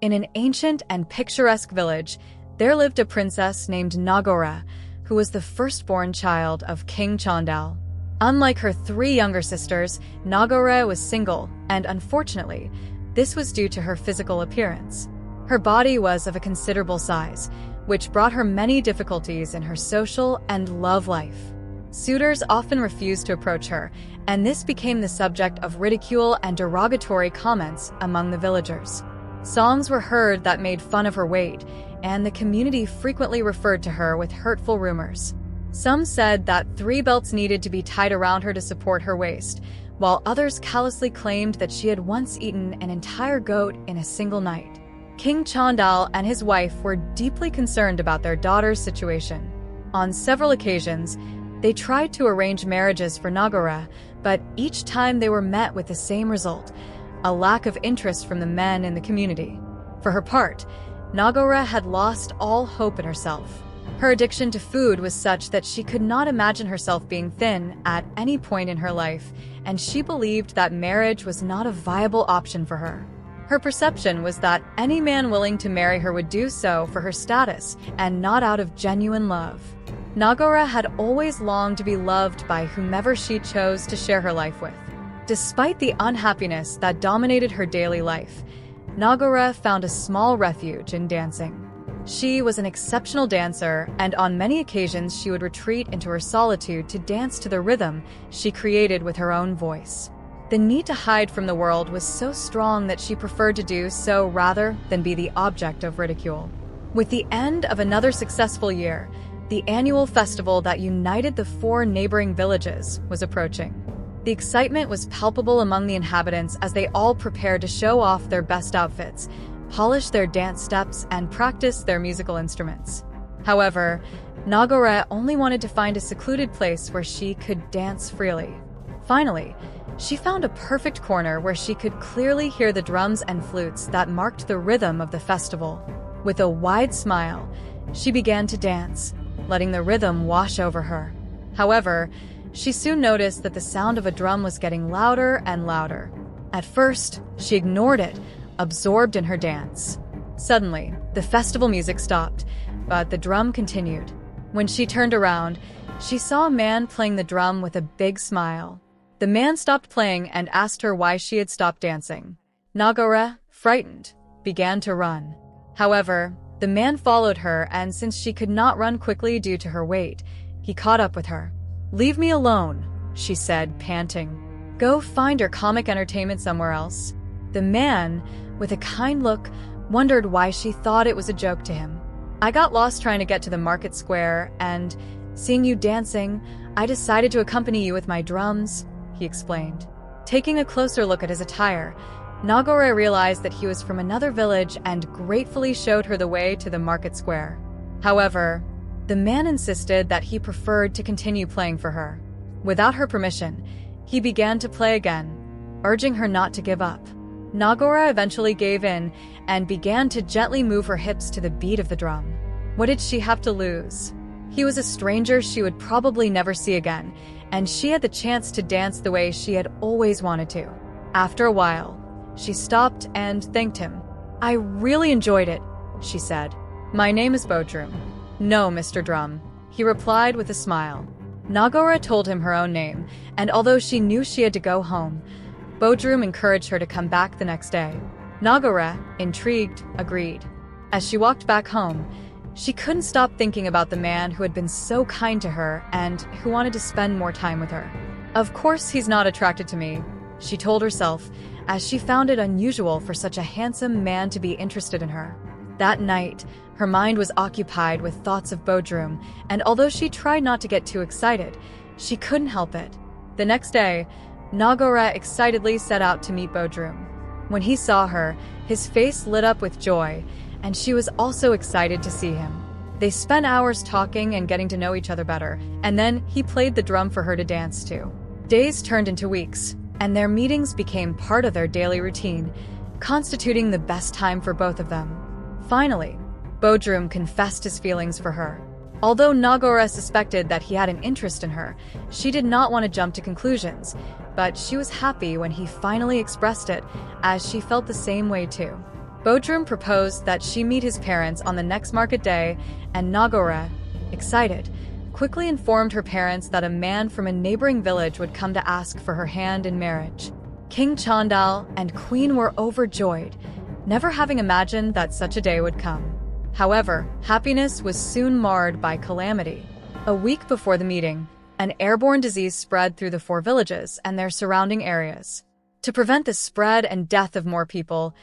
In an ancient and picturesque village, there lived a princess named Nagore, who was the firstborn child of King Chandal. Unlike her three younger sisters, Nagore was single, and unfortunately, this was due to her physical appearance. Her body was of a considerable size, which brought her many difficulties in her social and love life. Suitors often refused to approach her, and this became the subject of ridicule and derogatory comments among the villagers. Songs were heard that made fun of her weight, and the community frequently referred to her with hurtful rumors. Some said that 3 belts needed to be tied around her to support her waist, while others callously claimed that she had once eaten an entire goat in a single night. King Chandal and his wife were deeply concerned about their daughter's situation. On several occasions, they tried to arrange marriages for Nagore, but each time they were met with the same result: a lack of interest from the men in the community. For her part, Nagore had lost all hope in herself. Her addiction to food was such that she could not imagine herself being thin at any point in her life, and she believed that marriage was not a viable option for her. Her perception was that any man willing to marry her would do so for her status and not out of genuine love. Nagore had always longed to be loved by whomever she chose to share her life with. Despite the unhappiness that dominated her daily life, Nagore found a small refuge in dancing. She was an exceptional dancer, and on many occasions she would retreat into her solitude to dance to the rhythm she created with her own voice. The need to hide from the world was so strong that she preferred to do so rather than be the object of ridicule. With the end of another successful year, the annual festival that united the 4 neighboring villages was approaching. The excitement was palpable among the inhabitants as they all prepared to show off their best outfits, polish their dance steps, and practice their musical instruments. However, Nagore only wanted to find a secluded place where she could dance freely. Finally, she found a perfect corner where she could clearly hear the drums and flutes that marked the rhythm of the festival. With a wide smile, she began to dance, letting the rhythm wash over her. However, she soon noticed that the sound of a drum was getting louder and louder. At first, she ignored it, absorbed in her dance. Suddenly, the festival music stopped, but the drum continued. When she turned around, she saw a man playing the drum with a big smile. The man stopped playing and asked her why she had stopped dancing. Nagore, frightened, began to run. However, the man followed her, and since she could not run quickly due to her weight, he caught up with her. "Leave me alone," she said, panting. "Go find your comic entertainment somewhere else." The man, with a kind look, wondered why she thought it was a joke to him. "I got lost trying to get to the market square, and, seeing you dancing, I decided to accompany you with my drums," he explained. Taking a closer look at his attire, Nagore realized that he was from another village and gratefully showed her the way to the market square. However, the man insisted that he preferred to continue playing for her. Without her permission, he began to play again, urging her not to give up. Nagore eventually gave in and began to gently move her hips to the beat of the drum. What did she have to lose? He was a stranger she would probably never see again, and she had the chance to dance the way she had always wanted to. After a while, she stopped and thanked him. "I really enjoyed it," she said. "My name is Bodrum." "No, Mr. Drum," he replied with a smile. Nagore told him her own name, and although she knew she had to go home, Bodrum encouraged her to come back the next day. Nagore, intrigued, agreed. As she walked back home, she couldn't stop thinking about the man who had been so kind to her and who wanted to spend more time with her. "Of course he's not attracted to me," she told herself, as she found it unusual for such a handsome man to be interested in her. That night, her mind was occupied with thoughts of Bodrum, and although she tried not to get too excited, she couldn't help it. The next day, Nagore excitedly set out to meet Bodrum. When he saw her, his face lit up with joy, and she was also excited to see him. They spent hours talking and getting to know each other better, and then he played the drum for her to dance to. Days turned into weeks, and their meetings became part of their daily routine, constituting the best time for both of them. Finally, Bodrum confessed his feelings for her. Although Nagore suspected that he had an interest in her, she did not want to jump to conclusions, but she was happy when he finally expressed it, as she felt the same way too. Bodrum proposed that she meet his parents on the next market day, and Nagore, excited, quickly informed her parents that a man from a neighboring village would come to ask for her hand in marriage. King Chandal and Queen were overjoyed, never having imagined that such a day would come. However, happiness was soon marred by calamity. A week before the meeting, an airborne disease spread through the 4 villages and their surrounding areas. To prevent the spread and death of more people,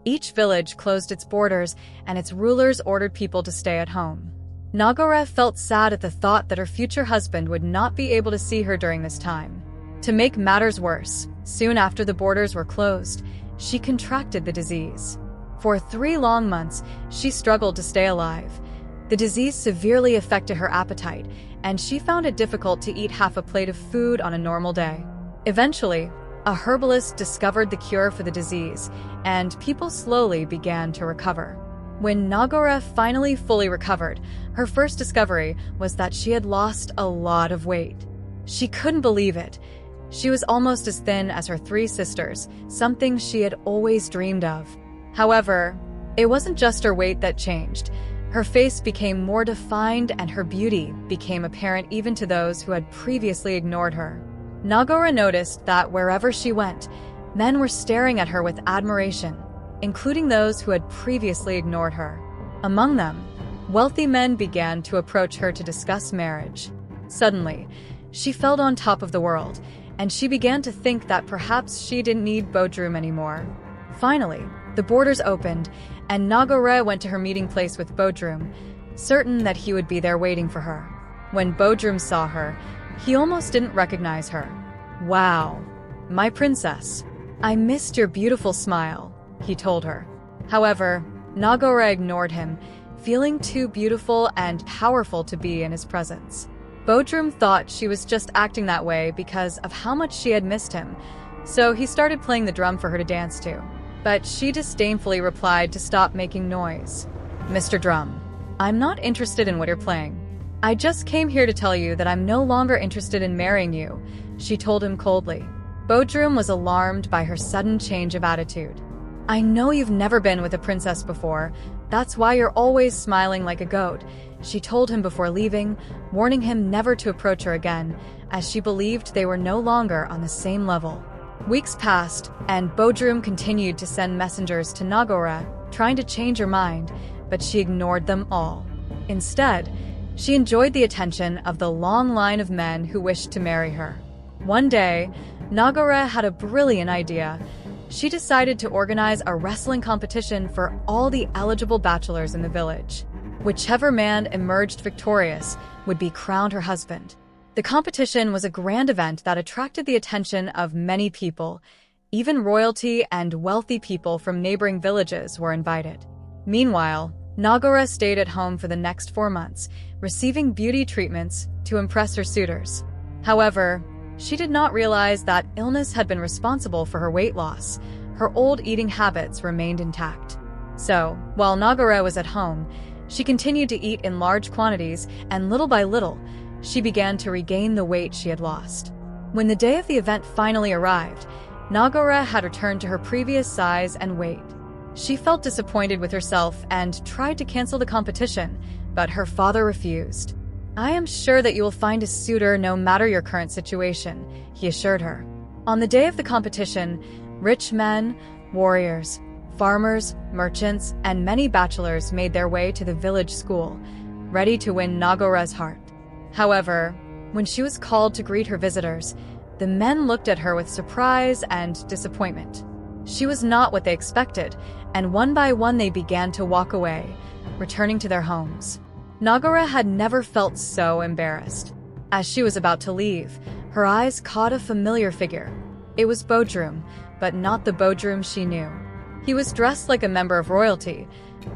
each village closed its borders and its rulers ordered people to stay at home. Nagore felt sad at the thought that her future husband would not be able to see her during this time. To make matters worse, soon after the borders were closed, she contracted the disease. For 3 long months, she struggled to stay alive. The disease severely affected her appetite, and she found it difficult to eat half a plate of food on a normal day. Eventually, a herbalist discovered the cure for the disease, and people slowly began to recover. When Nagore finally fully recovered, her first discovery was that she had lost a lot of weight. She couldn't believe it. She was almost as thin as her 3 sisters, something she had always dreamed of. However, it wasn't just her weight that changed. Her face became more defined and her beauty became apparent even to those who had previously ignored her. Nagore noticed that wherever she went, men were staring at her with admiration, including those who had previously ignored her. Among them, wealthy men began to approach her to discuss marriage. Suddenly, she felt on top of the world, and she began to think that perhaps she didn't need Bodrum anymore. Finally, the borders opened, and Nagore went to her meeting place with Bodrum, certain that he would be there waiting for her. When Bodrum saw her, he almost didn't recognize her. "Wow, my princess. I missed your beautiful smile," he told her. However, Nagore ignored him, feeling too beautiful and powerful to be in his presence. Bodrum thought she was just acting that way because of how much she had missed him, so he started playing the drum for her to dance to. But she disdainfully replied to stop making noise. "Mr. Drum, I'm not interested in what you're playing. I just came here to tell you that I'm no longer interested in marrying you," she told him coldly. Bodrum was alarmed by her sudden change of attitude. "I know you've never been with a princess before. That's why you're always smiling like a goat," she told him before leaving, warning him never to approach her again, as she believed they were no longer on the same level. Weeks passed, and Bodrum continued to send messengers to Nagore, trying to change her mind, but she ignored them all. Instead, she enjoyed the attention of the long line of men who wished to marry her. One day, Nagore had a brilliant idea. She decided to organize a wrestling competition for all the eligible bachelors in the village. Whichever man emerged victorious would be crowned her husband. The competition was a grand event that attracted the attention of many people. Even royalty and wealthy people from neighboring villages were invited. Meanwhile, Nagore stayed at home for the next 4 months, receiving beauty treatments to impress her suitors. However, she did not realize that illness had been responsible for her weight loss. Her old eating habits remained intact. So, while Nagore was at home, she continued to eat in large quantities, and little by little, she began to regain the weight she had lost. When the day of the event finally arrived, Nagore had returned to her previous size and weight. She felt disappointed with herself and tried to cancel the competition, but her father refused. "I am sure that you will find a suitor no matter your current situation," he assured her. On the day of the competition, rich men, warriors, farmers, merchants, and many bachelors made their way to the village school, ready to win Nagore's heart. However, when she was called to greet her visitors, the men looked at her with surprise and disappointment. She was not what they expected, and one by one they began to walk away, returning to their homes. Nagore had never felt so embarrassed. As she was about to leave, her eyes caught a familiar figure. It was Bodrum, but not the Bodrum she knew. He was dressed like a member of royalty,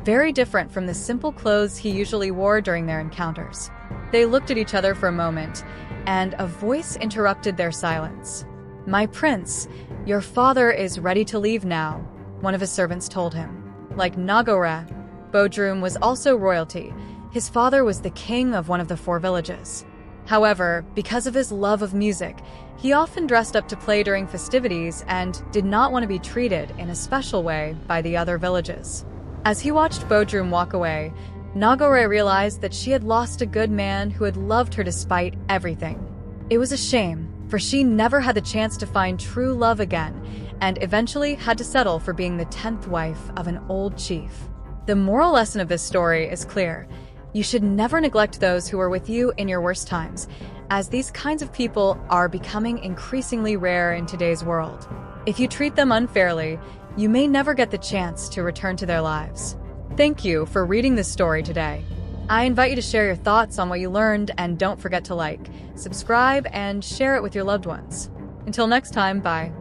very different from the simple clothes he usually wore during their encounters. They looked at each other for a moment, and a voice interrupted their silence. "My prince, your father is ready to leave now," one of his servants told him. Like Nagore, Bodrum was also royalty. His father was the king of one of the 4 villages. However, because of his love of music, he often dressed up to play during festivities and did not want to be treated in a special way by the other villages. As he watched Bodrum walk away, Nagore realized that she had lost a good man who had loved her despite everything. It was a shame, for she never had the chance to find true love again, and eventually had to settle for being the 10th wife of an old chief. The moral lesson of this story is clear. You should never neglect those who are with you in your worst times, as these kinds of people are becoming increasingly rare in today's world. If you treat them unfairly, you may never get the chance to return to their lives. Thank you for reading this story today. I invite you to share your thoughts on what you learned, and don't forget to like, subscribe, and share it with your loved ones. Until next time, bye.